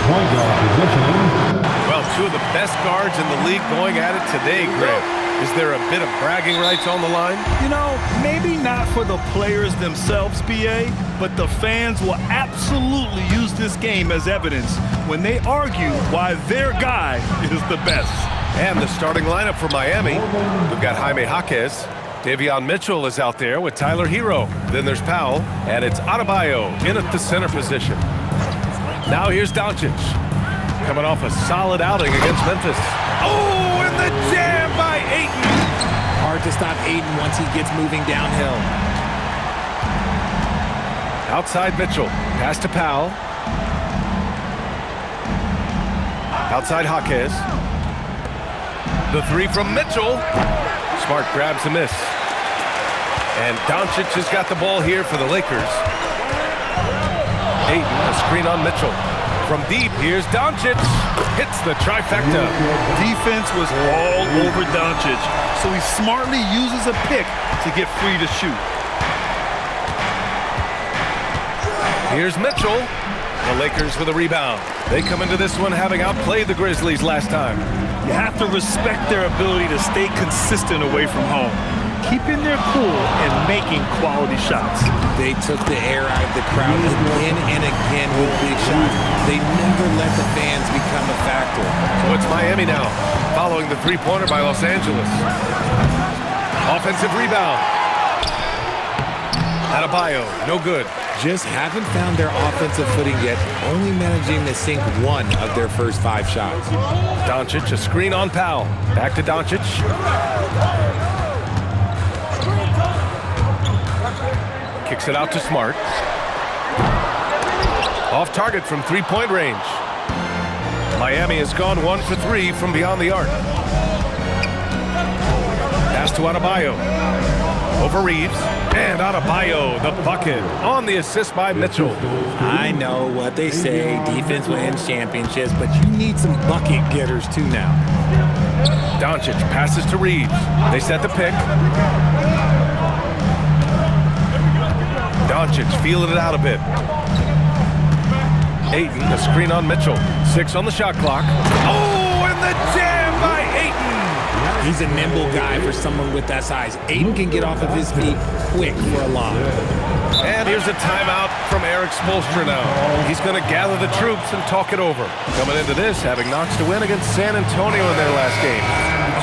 point guard position. Well, two of the best guards in the league going at it today, Greg. Is there a bit of bragging rights on the line? You know, maybe not for the players themselves, BA, but the fans will absolutely use this game as evidence when they argue why their guy is the best. And the starting lineup for Miami. We've got Jaime Jaquez. Davion Mitchell is out there with Tyler Hero. Then there's Powell, and it's Adebayo in at the center position. Now here's Doncic, coming off a solid outing against Memphis. Oh, and the jam by Ayton. Hard to stop Ayton once he gets moving downhill. Outside Mitchell, pass to Powell. Outside Jaquez. The three from Mitchell. Smart grabs a miss. And Doncic has got the ball here for the Lakers. Ayton, a screen on Mitchell. From deep, here's Doncic. Hits the trifecta. Defense was all over Doncic, so he smartly uses a pick to get free to shoot. Here's Mitchell. The Lakers with a rebound. They come into this one having outplayed the Grizzlies last time. You have to respect their ability to stay consistent away from home, keeping their cool and making quality shots. They took the air out of the crowd again and again with big shots. They never let the fans become a factor. So it's Miami now, following the three-pointer by Los Angeles. Offensive rebound. Adebayo, no good. Just haven't found their offensive footing yet, only managing to sink one of their first 5 shots. Doncic, a screen on Powell. Back to Doncic. Kicks it out to Smart. Off target from three-point range. Miami has gone 1 for 3 from beyond the arc. Pass to Adebayo. Over Reeves. And Adebayo, the bucket, on the assist by Mitchell. I know what they say, defense wins championships, but you need some bucket getters too now. Doncic passes to Reeves. They set the pick. Doncic feeling it out a bit. Ayton, a screen on Mitchell. 6 on the shot clock. Oh, and the jam by Ayton. He's a nimble guy for someone with that size. Ayton can get off of his feet quick for a lob. And here's a timeout from Eric Spoelstra now. He's going to gather the troops and talk it over. Coming into this, having notched a win against San Antonio in their last game.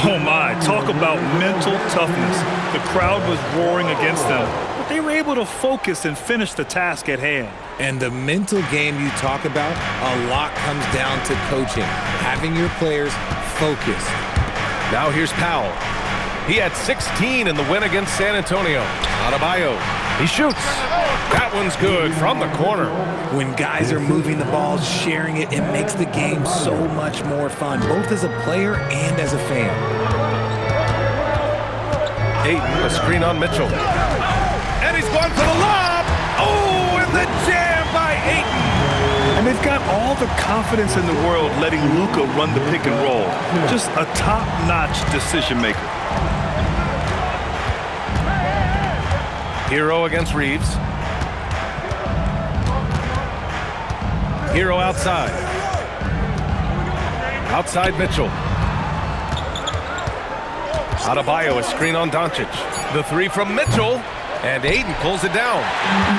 Oh my, talk about mental toughness. The crowd was roaring against them, but they were able to focus and finish the task at hand. And the mental game you talk about, a lot comes down to coaching, having your players focused. Now here's Powell. He had 16 in the win against San Antonio. Adebayo, he shoots. That one's good from the corner. When guys are moving the ball, sharing it, it makes the game so much more fun, both as a player and as a fan. Ayton, a screen on Mitchell. And he's going for the lob. Oh, and the jam by Ayton. And they've got all the confidence in the world letting Luka run the pick and roll. Just a top-notch decision maker. Hero against Reeves. Hero outside. Outside Mitchell. Adebayo, a screen on Doncic. The three from Mitchell. And Ayton pulls it down.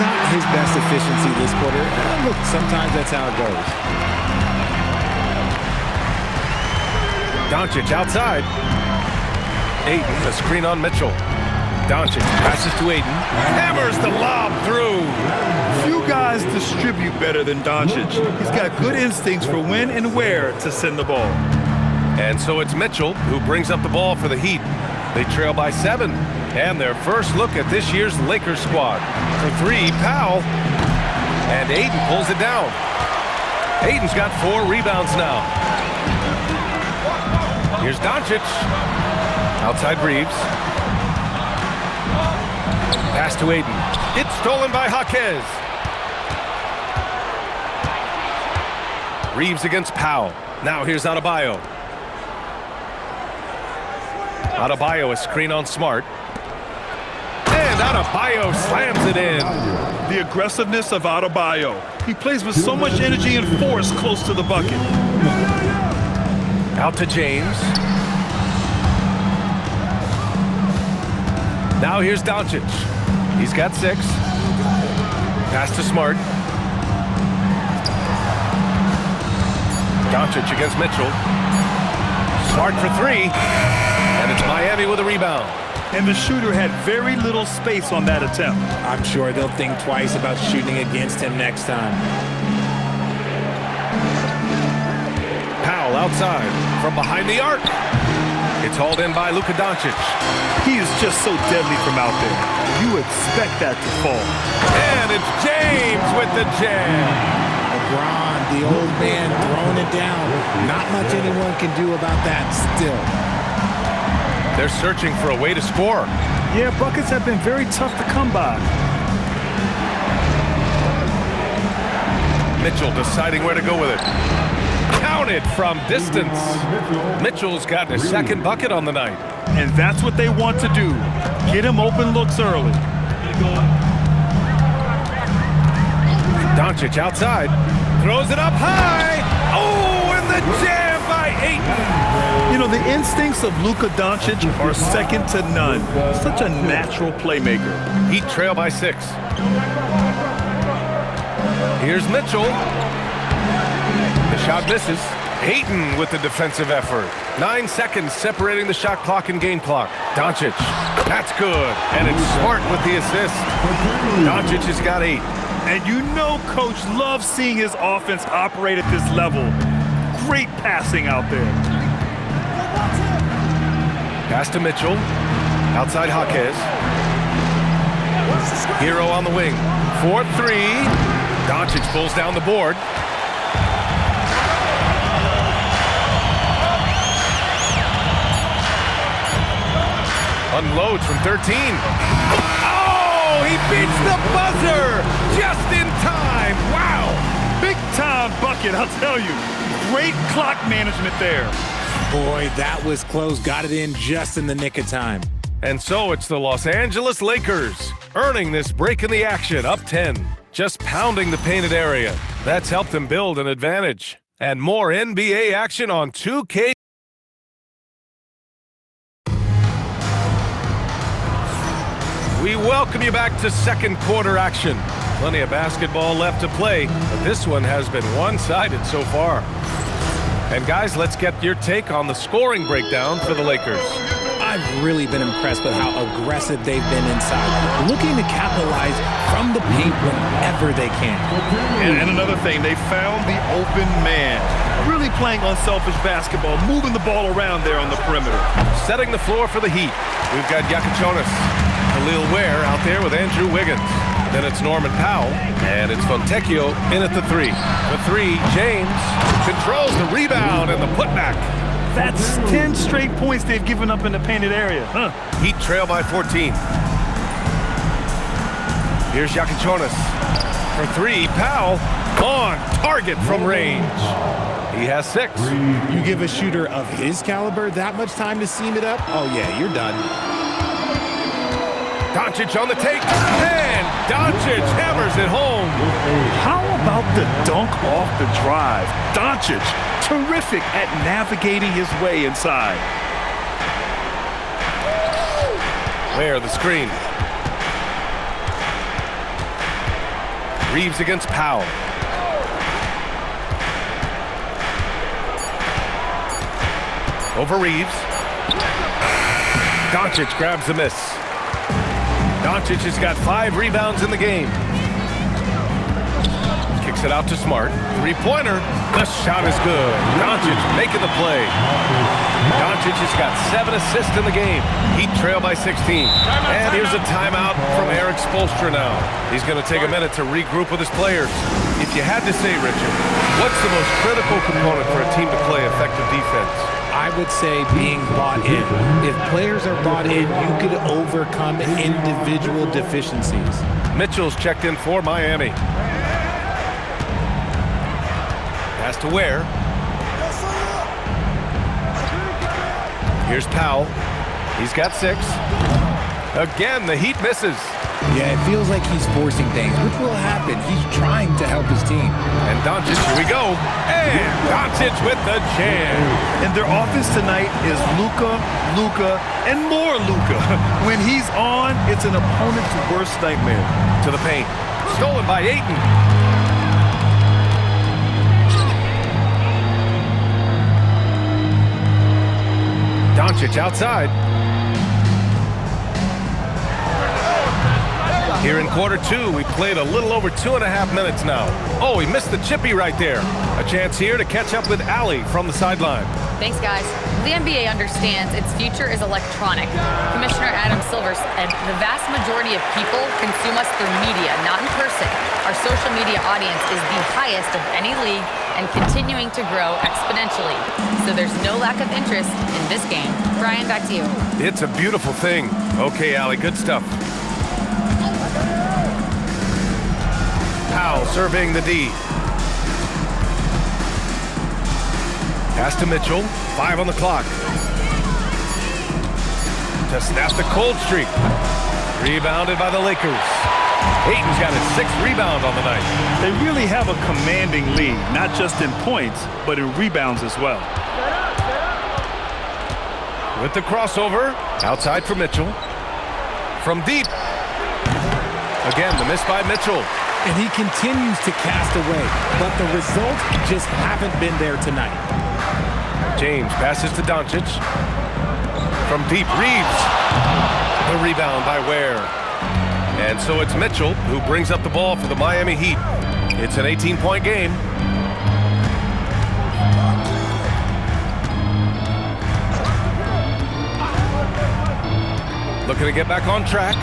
Not his best efficiency this quarter. Look, sometimes that's how it goes. Doncic outside. Ayton, a screen on Mitchell. Doncic passes to Ayton. Hammers the lob through. Few guys distribute better than Doncic. He's got good instincts for when and where to send the ball. And so it's Mitchell who brings up the ball for the Heat. They trail by 7. And their first look at this year's Lakers squad. For 3, Powell. And Ayton pulls it down. Ayton's got 4 rebounds now. Here's Doncic. Outside Reeves. Pass to Ayton. It's stolen by Jaquez. Reeves against Powell. Now here's Adebayo. Adebayo, a screen on Smart. And Adebayo slams it in. The aggressiveness of Adebayo. He plays with so much energy and force close to the bucket. Out to James. Now here's Doncic. He's got 6. Pass to Smart. Doncic against Mitchell. Smart for 3. And it's Miami with a rebound. And the shooter had very little space on that attempt. I'm sure they'll think twice about shooting against him next time. Powell outside from behind the arc. It's hauled in by Luka Doncic. He is just so deadly from out there. You expect that to fall. And it's James with the jam. LeBron, the old man, throwing it down. Not much anyone can do about that still. They're searching for a way to score. Yeah, buckets have been very tough to come by. Mitchell deciding where to go with it. Counted from distance. Mitchell's gotten his 2nd bucket on the night. And that's what they want to do. Get him open looks early. Doncic outside. Throws it up high. Oh, and the jam by 8. You know, the instincts of Luka Doncic are second to none. Such a natural playmaker. Heat trail by 6. Here's Mitchell. The shot misses. Ayton with the defensive effort. 9 seconds separating the shot clock and game clock. Doncic. That's good. And it's Smart with the assist. Doncic has got 8. And you know Coach loves seeing his offense operate at this level. Great passing out there. Pass to Mitchell. Outside Jaquez. Hero on the wing. 4-3. Doncic pulls down the board. Unloads from 13. Oh, he beats the buzzer just in time. Wow. Big time bucket, I'll tell you. Great clock management there. Boy, that was close. Got it in just in the nick of time. And so it's the Los Angeles Lakers earning this break in the action, up 10. Just pounding the painted area. That's helped them build an advantage. And more NBA action on 2K. We welcome you back to 2nd quarter action. Plenty of basketball left to play, but this one has been one-sided so far. And guys, let's get your take on the scoring breakdown for the Lakers. I've really been impressed with how aggressive they've been inside, looking to capitalize from the paint whenever they can. And another thing, they found the open man. Really playing unselfish basketball, moving the ball around there on the perimeter. Setting the floor for the Heat, we've got Yakichonis. Khalil Ware out there with Andrew Wiggins. Then it's Norman Powell, and it's Fontecchio in at the 3. The 3, James controls the rebound and the putback. That's 10 straight points they've given up in the painted area. Heat trail by 14. Here's Yakichonis. For 3, Powell on target from range. He has 6. You give a shooter of his caliber that much time to seam it up? Oh yeah, you're done. Doncic on the take, and Doncic hammers it home. How about the dunk off the drive? Doncic, terrific at navigating his way inside. Where the screen. Reeves against Powell. Over Reeves. Doncic grabs the miss. Doncic has got 5 rebounds in the game. Kicks it out to Smart. 3-pointer. The shot is good. Doncic making the play. Doncic has got 7 assists in the game. Heat trail by 16. And here's a timeout from Eric Spoelstra now. He's going to take a minute to regroup with his players. If you had to say, Richard, what's the most critical component for a team to play effective defense? I would say being bought in. If players are bought in, you could overcome individual deficiencies. Mitchell's checked in for Miami. Pass to Ware. Here's Powell. He's got 6. Again, the Heat misses. Yeah, it feels like he's forcing things, which will happen. He's trying to help his team. And Doncic, here we go. And Doncic with the jam. And their offense tonight is Luka, and more Luka. When he's on, it's an opponent's worst nightmare. To the paint. Stolen by Ayton. Doncic outside. Here in quarter two, we played a little over 2.5 minutes now. Oh, he missed the chippy right there. A chance here to catch up with Allie from the sideline. Thanks, guys. The NBA understands its future is electronic. Commissioner Adam Silver said the vast majority of people consume us through media, not in person. Our social media audience is the highest of any league and continuing to grow exponentially. So there's no lack of interest in this game. Brian, back to you. It's a beautiful thing. Okay, Allie, good stuff. Powell surveying the D. Pass to Mitchell. 5 on the clock. To snap the cold streak. Rebounded by the Lakers. Ayton's got his 6th rebound on the night. They really have a commanding lead, not just in points, but in rebounds as well. With the crossover. Outside for Mitchell. From deep. Again, the miss by Mitchell. And he continues to cast away, but the results just haven't been there tonight. James passes to Doncic. From deep, Reeves. The rebound by Ware. And so it's Mitchell who brings up the ball for the Miami Heat. It's an 18-point game. Looking to get back on track.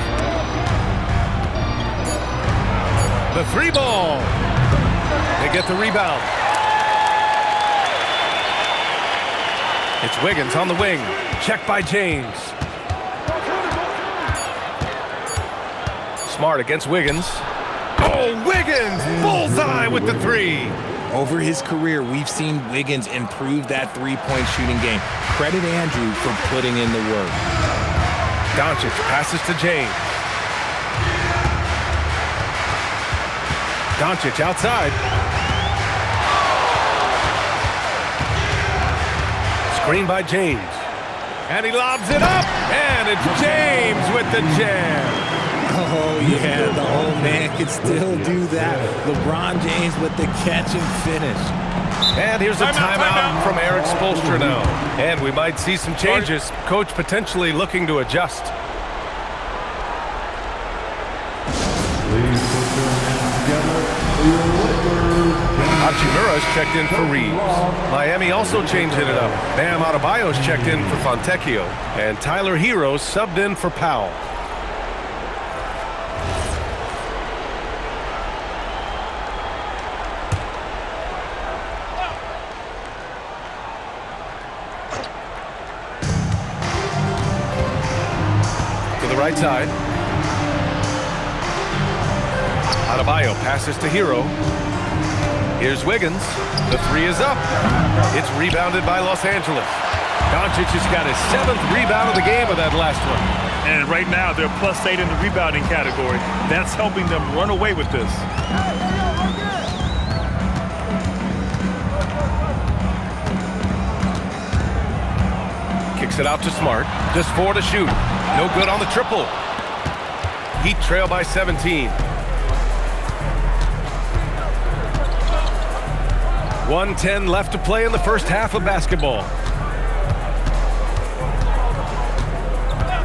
The 3 ball. They get the rebound. It's Wiggins on the wing. Checked by James. Smart against Wiggins. Oh, Wiggins! Bullseye with the 3. Over his career, we've seen Wiggins improve that three-point shooting game. Credit Andrew for putting in the work. Doncic passes to James. Doncic outside. Screen by James. And he lobs it up. And it's James with the jam. Oh, yeah, the old man can still do that. LeBron James with the catch and finish. And here's a timeout from Eric Spoelstra now. And we might see some changes. Coach potentially looking to adjust. Hachimura's checked in for Reeves. Miami also changing it up. Bam Adebayo's checked in for Fontecchio. And Tyler Herro subbed in for Powell. To the right side. Adebayo passes to Herro. Here's Wiggins. The 3 is up. It's rebounded by Los Angeles. Doncic has got his 7th rebound of the game with that last one. And right now, they're +8 in the rebounding category. That's helping them run away with this. Kicks it out to Smart. Just 4 to shoot. No good on the triple. Heat trail by 17. 1:10 left to play in the first half of basketball.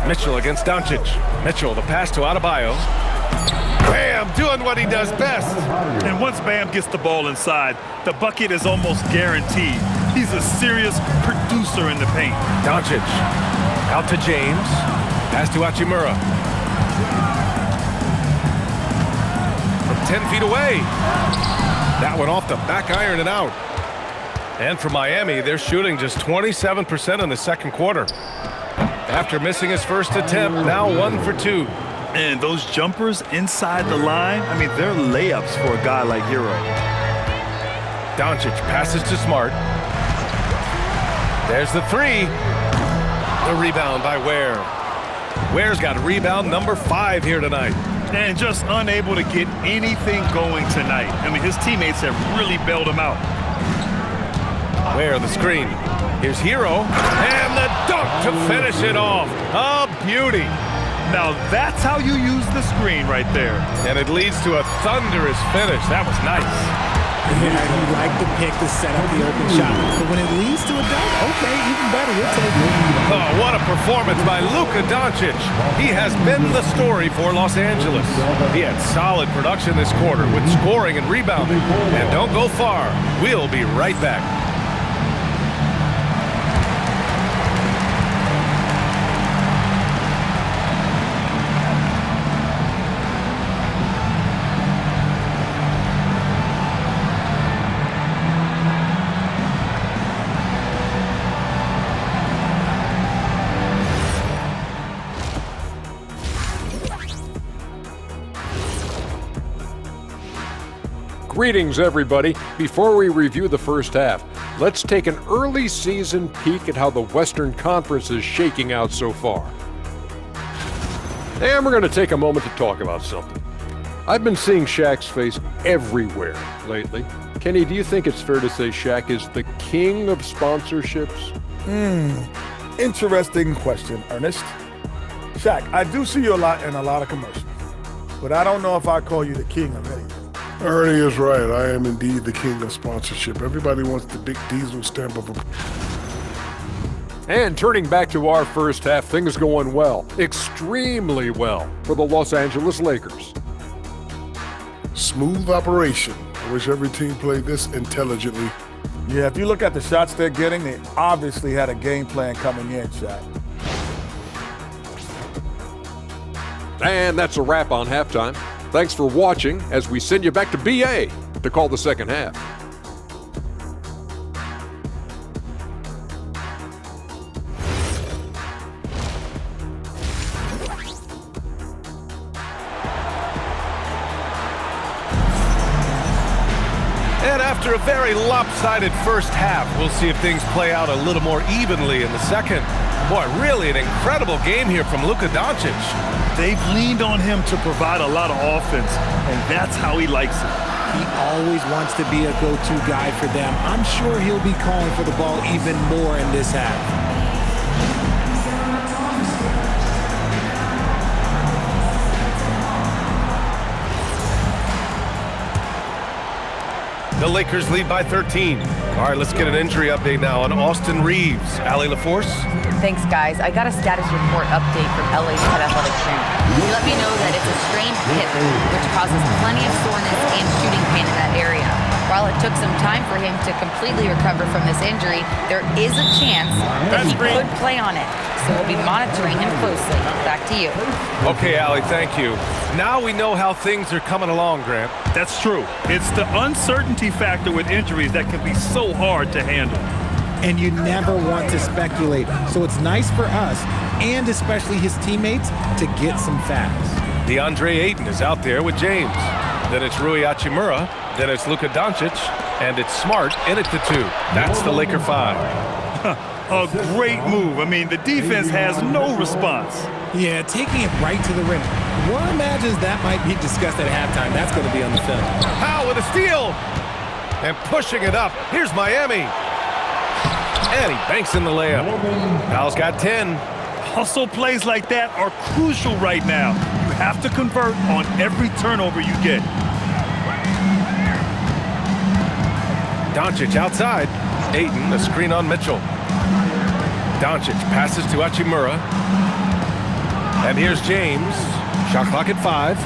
Mitchell against Doncic. Mitchell, the pass to Adebayo. Bam, doing what he does best. And once Bam gets the ball inside, the bucket is almost guaranteed. He's a serious producer in the paint. Doncic out to James. Pass to Hachimura. From 10 feet away. That one off the back iron and out. And for Miami, they're shooting just 27% in the second quarter. After missing his first attempt, now 1 for 2. And those jumpers inside the line, I mean, they're layups for a guy like Herro. Doncic passes to Smart. There's the 3. The rebound by Ware. Ware's got rebound number 5 here tonight. And just unable to get anything going tonight. I mean, his teammates have really bailed him out. Where the screen? Here's Hero, and the dunk to finish it off. A beauty. Now that's how you use the screen right there. And it leads to a thunderous finish. That was nice. Yeah, you like the pick to set up the open shot. But when it leads to a dunk, okay, even better. We'll take it. Oh, what a performance by Luka Doncic. He has been the story for Los Angeles. He had solid production this quarter with scoring and rebounding. And don't go far. We'll be right back. Greetings, everybody. Before we review the first half, let's take an early season peek at how the Western Conference is shaking out so far. And we're going to take a moment to talk about something. I've been seeing Shaq's face everywhere lately. Kenny, do you think it's fair to say Shaq is the king of sponsorships? Interesting question, Ernest. Shaq, I do see you a lot in a lot of commercials, but I don't know if I call you the king of anything. Ernie is right. I am indeed the king of sponsorship. Everybody wants the big diesel stamp of approval. And turning back to our first half, things going well, extremely well, for the Los Angeles Lakers. Smooth operation. I wish every team played this intelligently. Yeah, if you look at the shots they're getting, they obviously had a game plan coming in, Shaq. And that's a wrap on halftime. Thanks for watching as we send you back to BA to call the second half. And after a very lopsided first half, we'll see if things play out a little more evenly in the second. Boy, really an incredible game here from Luka Doncic. They've leaned on him to provide a lot of offense, and that's how he likes it. He always wants to be a go-to guy for them. I'm sure he'll be calling for the ball even more in this half. The Lakers lead by 13. All right, let's get an injury update now on Austin Reeves. Allie LaForce? Thanks, guys. I got a status report update from LA's head athletic trainer. He let me know that it's a strained hip, which causes plenty of soreness and shooting pain in that area. While it took some time for him to completely recover from this injury, there is a chance that he could play on it. So we'll be monitoring him closely. Back to you. Okay, Allie, thank you. Now we know how things are coming along, Grant. That's true. It's the uncertainty factor with injuries that can be so hard to handle. And you never want to speculate. So it's nice for us, and especially his teammates, to get some facts. DeAndre Ayton is out there with James. Then it's Rui Hachimura. Then it's Luka Doncic. And it's Smart in at the 2. That's the Laker 5. A great move. I mean, the defense has no response. Yeah, taking it right to the rim. One imagines that might be discussed at halftime. That's going to be on the film. Powell with a steal. And pushing it up. Here's Miami. And he banks in the layup. Powell's got 10. Hustle plays like that are crucial right now. You have to convert on every turnover you get. Doncic outside. Ayton, a screen on Mitchell. Doncic passes to Hachimura. And here's James. Shot clock at 5.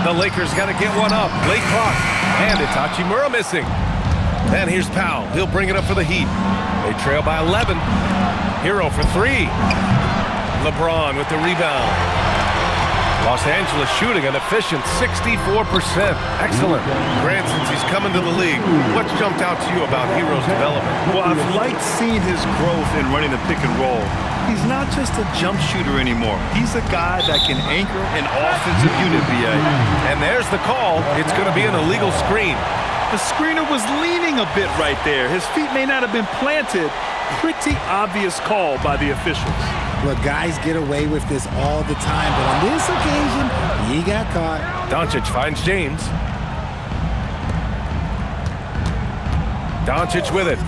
The Lakers got to get one up. Late clock. And it's Hachimura missing. And here's Powell. He'll bring it up for the Heat. They trail by 11. Hero for 3. LeBron with the rebound. Los Angeles shooting an efficient 64%. Excellent. Grant, since he's coming to the league, what's jumped out to you about Hero's development? Well, I've liked seeing his growth in running the pick and roll. He's not just a jump shooter anymore. He's a guy that can anchor an offensive unit, BA. And there's the call. It's going to be an illegal screen. The screener was leaning a bit right there. His feet may not have been planted. Pretty obvious call by the officials. Look, guys get away with this all the time, but on this occasion, he got caught. Doncic finds James. Doncic with it.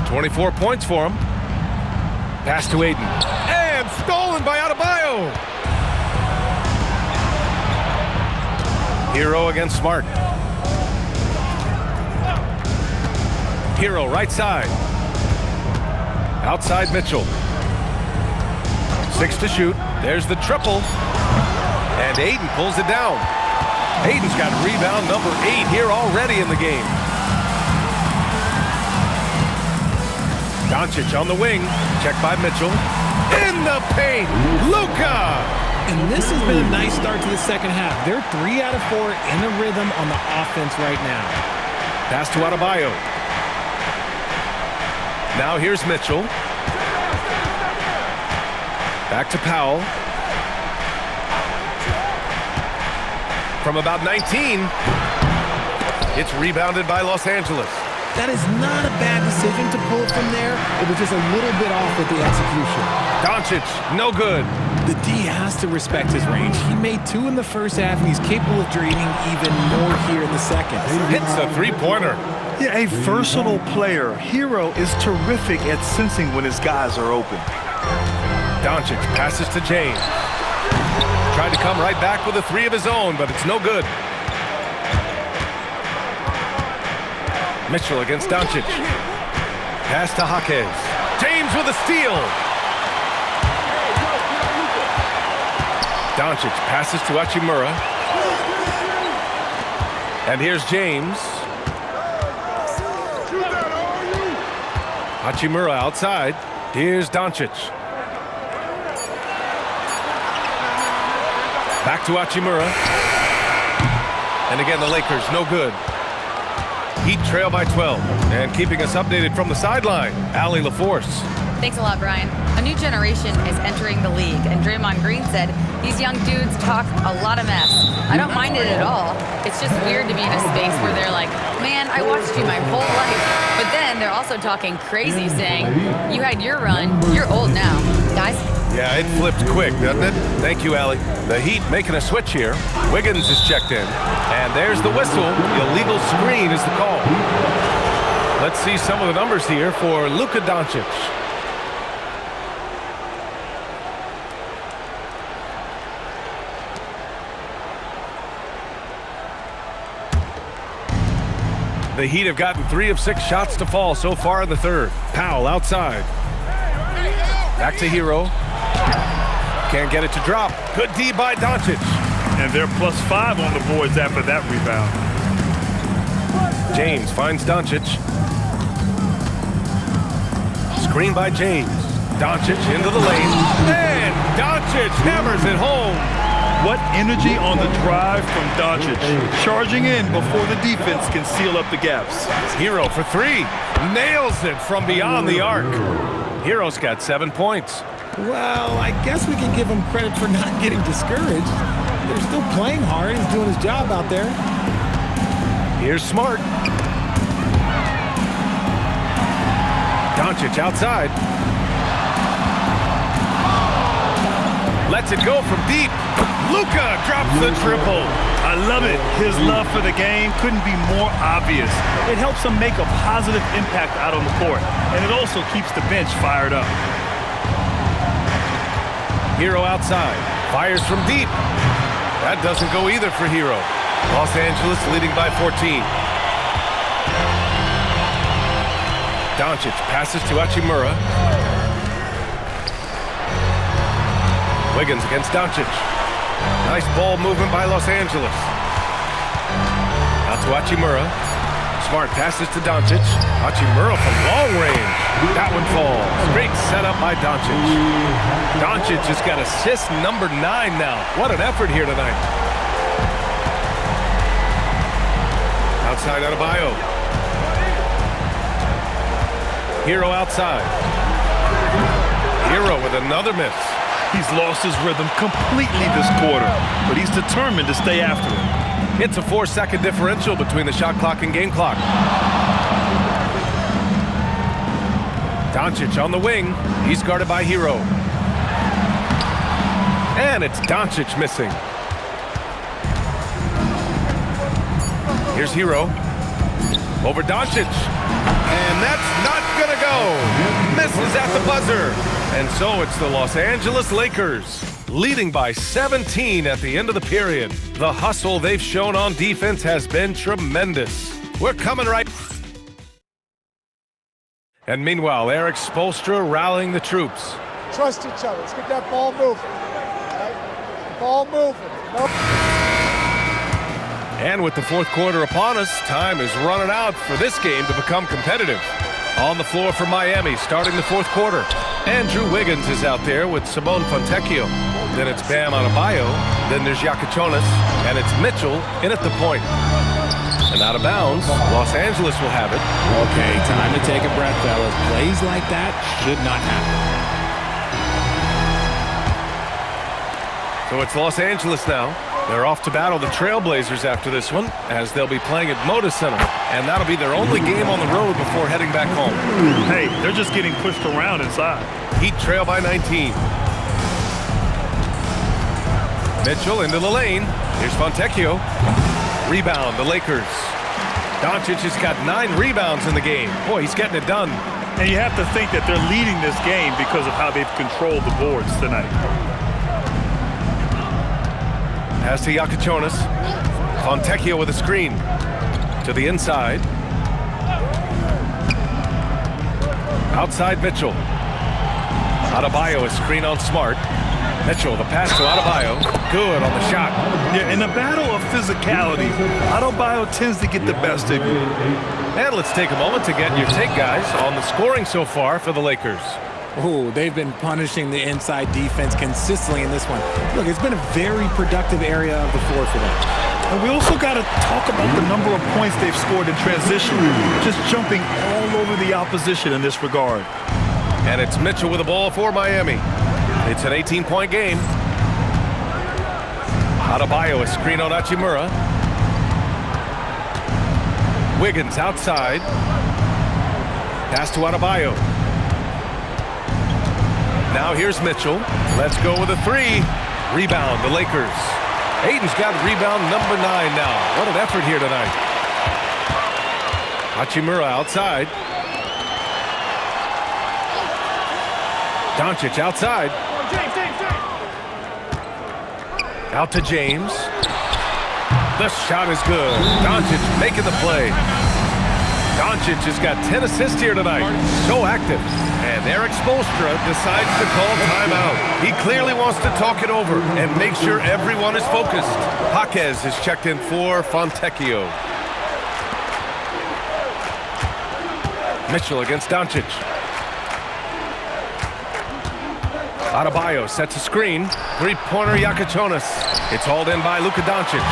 24 points for him. Pass to Aiden. And stolen by Adebayo. Hero against Smart. Hero right side. Outside Mitchell. 6 to shoot. There's the triple. And Aiden pulls it down. Aiden's got rebound number 8 here already in the game. Doncic on the wing. Check by Mitchell. In the paint. Luka! And this has been a nice start to the second half. They're 3 out of 4 in a rhythm on the offense right now. Pass to Adebayo. Now here's Mitchell. Back to Powell. From about 19. It's rebounded by Los Angeles. That is not a bad decision to pull it from there. It was just a little bit off with the execution. Doncic, no good. The D has to respect his range. He made 2 in the first half, and he's capable of draining even more here in the second. Hits the three-pointer. Yeah, a versatile player. Hero is terrific at sensing when his guys are open. Doncic passes to James. Tried to come right back with a 3 of his own, but it's no good. Mitchell against Doncic. Pass to Jaquez. James with a steal. Doncic passes to Hachimura. And here's James. Hachimura outside. Here's Doncic. Back to Hachimura. And again, the Lakers, no good. Heat trail by 12. And keeping us updated from the sideline, Allie LaForce. Thanks a lot, Brian. A new generation is entering the league, and Draymond Green said these young dudes talk a lot of mess. I don't mind it at all. It's just weird to be in a space where they're like, man, I watched you my whole life. But then they're also talking crazy, saying, you had your run, you're old now. Guys? Yeah, it flipped quick, doesn't it? Thank you, Allie. The Heat making a switch here. Wiggins is checked in. And there's the whistle. The illegal screen is the call. Let's see some of the numbers here for Luka Doncic. The Heat have gotten 3 of 6 shots to fall so far in the third. Powell outside. Back to Hero. Can't get it to drop. Good D by Doncic. And they're +5 on the boards after that rebound. James finds Doncic. Screen by James. Doncic into the lane. And Doncic hammers it home. What energy on the drive from Doncic. Charging in before the defense can seal up the gaps. Hero for 3. Nails it from beyond the arc. Hero's got 7 points. Well, I guess we can give him credit for not getting discouraged. They're still playing hard. He's doing his job out there. Here's Smart. Doncic outside. Lets it go from deep. Luka drops the triple. I love it. His love for the game couldn't be more obvious. It helps him make a positive impact out on the court, and it also keeps the bench fired up. Hero outside. Fires from deep. That doesn't go either for Hero. Los Angeles leading by 14. Doncic passes to Hachimura. Wiggins against Doncic. Nice ball movement by Los Angeles. Out to Hachimura. Smart passes to Doncic. Hachimura from long range. That one falls. Great setup by Doncic. Doncic just got assist number 9 now. What an effort here tonight. Outside Adebayo. Hero outside. Hero with another miss. He's lost his rhythm completely this quarter, but he's determined to stay after it. It's a 4-second differential between the shot clock and game clock. Doncic on the wing. He's guarded by Hero. And it's Doncic missing. Here's Hero. Over Doncic. And that's not going to go. Misses at the buzzer. And so it's the Los Angeles Lakers, leading by 17 at the end of the period. The hustle they've shown on defense has been tremendous. We're coming right. And meanwhile, Eric Spoelstra rallying the troops. Trust each other. Let's get that ball moving. Right? Ball moving. Nope. And with the fourth quarter upon us, time is running out for this game to become competitive. On the floor for Miami, starting the fourth quarter. Andrew Wiggins is out there with Simone Fontecchio. Then it's Bam Adebayo. Then there's Yakichonis. And it's Mitchell in at the point. And out of bounds, Los Angeles will have it. Okay, time to take a breath, fellas. Plays like that should not happen. So it's Los Angeles now. They're off to battle the Trailblazers after this one, as they'll be playing at Moda Center. And that'll be their only game on the road before heading back home. Hey, they're just getting pushed around inside. Heat trail by 19. Mitchell into the lane. Here's Fontecchio. Rebound, the Lakers. Doncic has got 9 rebounds in the game. Boy, he's getting it done. And you have to think that they're leading this game because of how they've controlled the boards tonight. Pass to Yakichonis. Fontecchio with a screen. To the inside. Outside Mitchell. Adebayo, a screen on Smart. Mitchell, the pass to Adebayo. Good on the shot. Yeah, in a battle of physicality, Adebayo tends to get the best of you. And let's take a moment to get your take, guys, on the scoring so far for the Lakers. Oh, they've been punishing the inside defense consistently in this one. Look, it's been a very productive area of the floor for them. And we also got to talk about the number of points they've scored in transition, just jumping all over the opposition in this regard. And it's Mitchell with the ball for Miami. It's an 18-point game. Adebayo, a screen on Hachimura. Wiggins outside. Pass to Adebayo. Now here's Mitchell. Let's go with a 3. Rebound, the Lakers. Aiden's got rebound number 9 now. What an effort here tonight. Hachimura outside. Doncic outside. Out to James. The shot is good. Doncic making the play. Doncic has got 10 assists here tonight. So active. And Eric Spoelstra decides to call timeout. He clearly wants to talk it over and make sure everyone is focused. Jaquez is checked in for Fontecchio. Mitchell against Doncic. Adebayo sets a screen. Three-pointer Yakichonis. It's hauled in by Luka Doncic.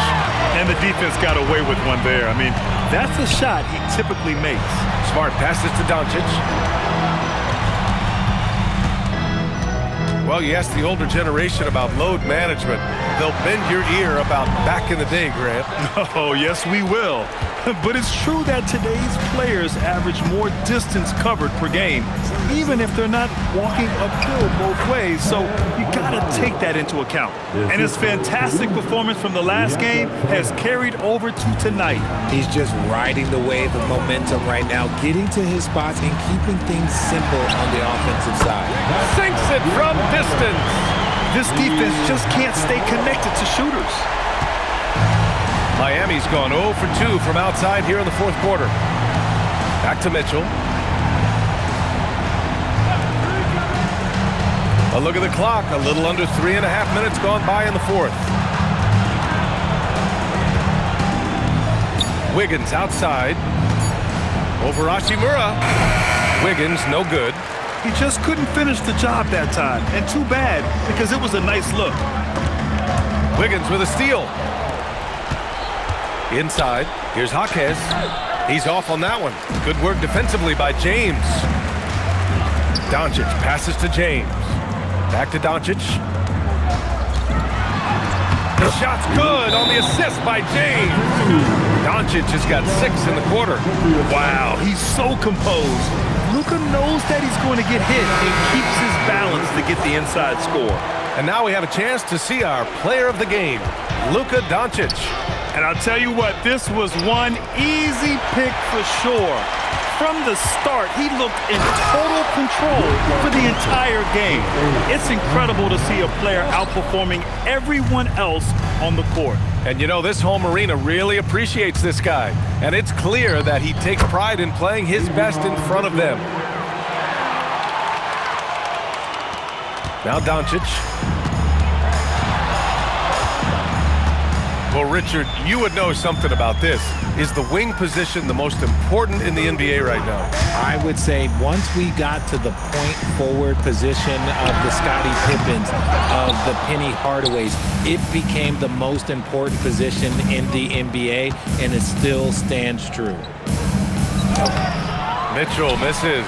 And the defense got away with one there. I mean, that's a shot he typically makes. Smart passes to Doncic. Well, you ask the older generation about load management. They'll bend your ear about back in the day, Grant. Oh, yes, we will. But it's true that today's players average more distance covered per game, even if they're not walking uphill both ways. So you got to take that into account. And his fantastic performance from the last game has carried over to tonight. He's just riding the wave of momentum right now, getting to his spots and keeping things simple on the offensive side. Sinks it from distance. This defense just can't stay connected to shooters. Miami's gone 0 for 2 from outside here in the fourth quarter. Back to Mitchell. A look at the clock. A little under 3.5 minutes gone by in the fourth. Wiggins outside. Over Hachimura. Wiggins, no good. He just couldn't finish the job that time. And too bad, because it was a nice look. Wiggins with a steal. Inside, here's Jaquez. He's off on that one. Good work defensively by James. Doncic passes to James. Back to Doncic. The shot's good on the assist by James. Doncic has got 6 in the quarter. Wow, he's so composed. Luka knows that he's going to get hit and keeps his balance to get the inside score. And now we have a chance to see our player of the game, Luka Doncic. And I'll tell you what, this was one easy pick for sure. From the start, he looked in total control for the entire game. It's incredible to see a player outperforming everyone else on the court. And you know, this home arena really appreciates this guy. And it's clear that he takes pride in playing his best in front of them. Now Doncic. Well, Richard, you would know something about this. Is the wing position the most important in the NBA right now? I would say once we got to the point forward position of the Scottie Pippens, of the Penny Hardaways, it became the most important position in the NBA, and it still stands true. Mitchell misses.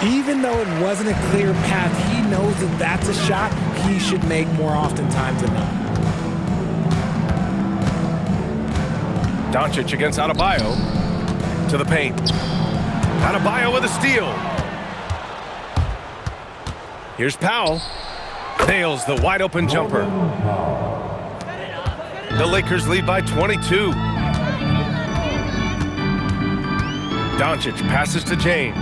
Even though it wasn't a clear path, he knows that that's a shot he should make more oftentimes than not. Doncic against Adebayo to the paint. Adebayo with a steal. Here's Powell. Nails the wide open jumper. The Lakers lead by 22. Doncic passes to James.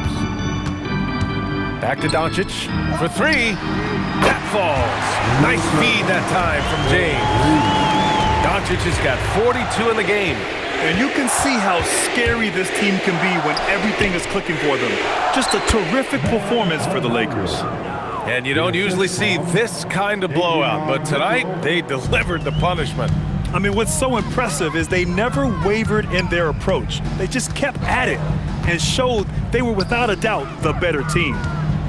Back to Doncic for three. That falls. Nice feed that time from James. Doncic has got 42 in the game. And you can see how scary this team can be when everything is clicking for them. Just a terrific performance for the Lakers. And you don't usually see this kind of blowout, but tonight they delivered the punishment. I mean, what's so impressive is they never wavered in their approach. They just kept at it and showed they were without a doubt the better team.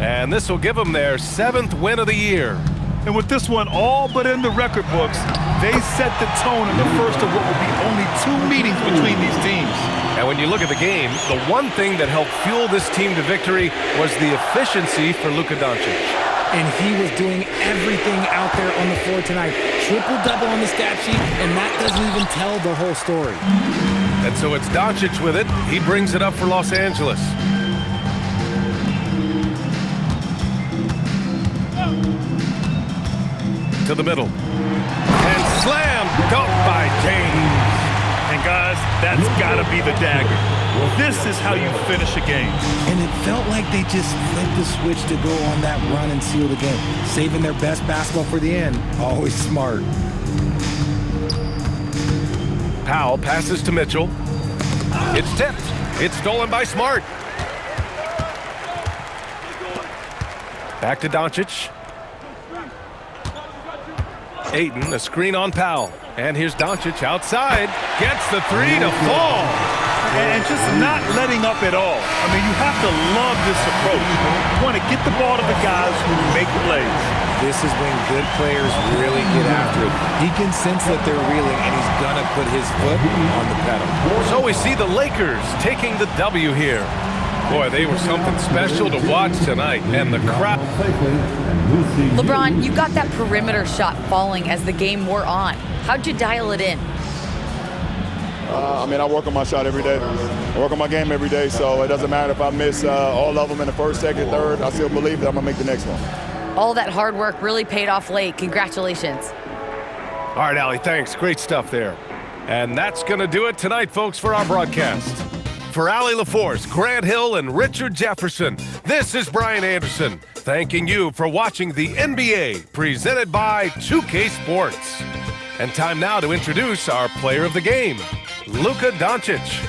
And this will give them their 7th win of the year. And with this one all but in the record books, they set the tone in the first of what will be only 2 meetings between these teams. And when you look at the game, the one thing that helped fuel this team to victory was the efficiency for Luka Doncic. And he was doing everything out there on the floor tonight. Triple-double on the stat sheet, and that doesn't even tell the whole story. And so it's Doncic with it. He brings it up for Los Angeles. To the middle. And slam dunk by James. And guys, that's got to be the dagger. This is how you finish a game. And it felt like they just flipped the switch to go on that run and seal the game. Saving their best basketball for the end. Always smart. Powell passes to Mitchell. It's tipped. It's stolen by Smart. Back to Doncic. Ayton, a screen on Powell. And here's Doncic outside. Gets the three to fall. And just not letting up at all. I mean, you have to love this approach. You want to get the ball to the guys who make plays. This is when good players really get after it. He can sense that they're reeling, and he's going to put his foot on the pedal. So we see the Lakers taking the W here. Boy, they were something special to watch tonight. And the crowd. LeBron, you got that perimeter shot falling as the game wore on. How'd you dial it in? I work on my shot every day. I work on my game every day, so it doesn't matter if I miss all of them in the first, second, third. I still believe that I'm going to make the next one. All that hard work really paid off late. Congratulations. All right, Allie, thanks. Great stuff there. And that's going to do it tonight, folks, for our broadcast. For Allie LaForce, Grant Hill, and Richard Jefferson, this is Brian Anderson, thanking you for watching the NBA, presented by 2K Sports. And time now to introduce our player of the game, Luka Doncic.